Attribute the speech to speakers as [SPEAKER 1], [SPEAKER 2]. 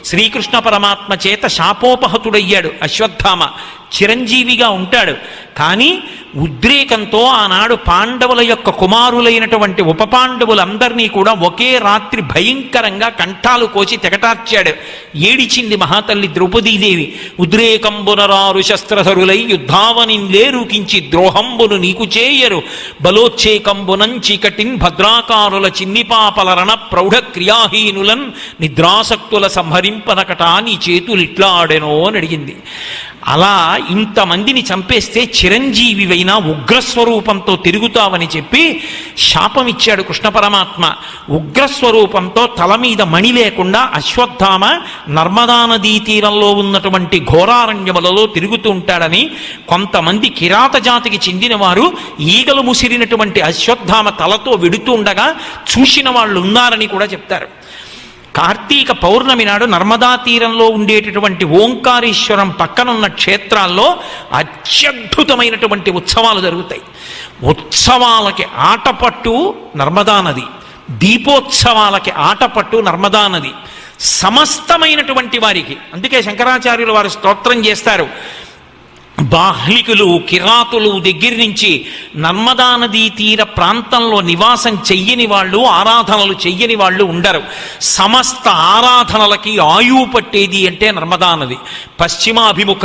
[SPEAKER 1] శ్రీకృష్ణ పరమాత్మ చేత శాపోపహతుడయ్యాడు అశ్వత్థామ, చిరంజీవిగా ఉంటాడు. కానీ ఉద్రేకంతో ఆనాడు పాండవుల యొక్క కుమారులైనటువంటి ఉప పాండవులందరినీ కూడా ఒకే రాత్రి భయంకరంగా కంఠాలు కోసి తెగటార్చాడు. ఏడిచింది మహాతల్లి ద్రౌపదీదేవి. ఉద్రేకంబునరారు శస్త్రధరులై యుద్ధావనింలేరుకించి ద్రోహంబును నీకు చేయరు, బలోచ్చేకంబునం చీకటిన్ భద్రాకారుల చిన్నిపాపల రణ ప్రౌఢ క్రియాహీనులన్ నిద్రాసక్తుల సంహరింపనకట నీ చేతులిట్లా ఆడెనో అని అడిగింది. అలా ఇంతమందిని చంపేస్తే చిరంజీవివైనా ఉగ్రస్వరూపంతో తిరుగుతావని చెప్పి శాపమిచ్చాడు కృష్ణ పరమాత్మ. ఉగ్రస్వరూపంతో తల మీద మణి లేకుండా అశ్వత్థామ నర్మదా నదీ తీరంలో ఉన్నటువంటి ఘోరారణ్యములలో తిరుగుతూ ఉంటాడని, కొంతమంది కిరాత జాతికి చెందిన వారు ఈగలు ముసిరినటువంటి అశ్వత్థామ తలతో వెడుతూ ఉండగా చూసిన వాళ్ళు ఉన్నారని కూడా చెప్తారు. కార్తీక పౌర్ణమి నాడు నర్మదా తీరంలో ఉండేటటువంటి ఓంకారేశ్వరం పక్కనున్న క్షేత్రాల్లో అత్యద్భుతమైనటువంటి ఉత్సవాలు జరుగుతాయి. ఉత్సవాలకి ఆటపట్టు నర్మదా నది, దీపోత్సవాలకి ఆటపట్టు నర్మదా నది. సమస్తమైనటువంటి వారికి, అందుకే శంకరాచార్యులు వారు స్తోత్రం చేస్తారు, బాహ్లికులు కిరాతులు దగ్గర నుంచి నర్మదా నదీ తీర ప్రాంతంలో నివాసం చెయ్యని వాళ్ళు, ఆరాధనలు చెయ్యని వాళ్ళు ఉండరు. సమస్త ఆరాధనలకి ఆయువు పట్టేది అంటే నర్మదా నది. పశ్చిమాభిముఖ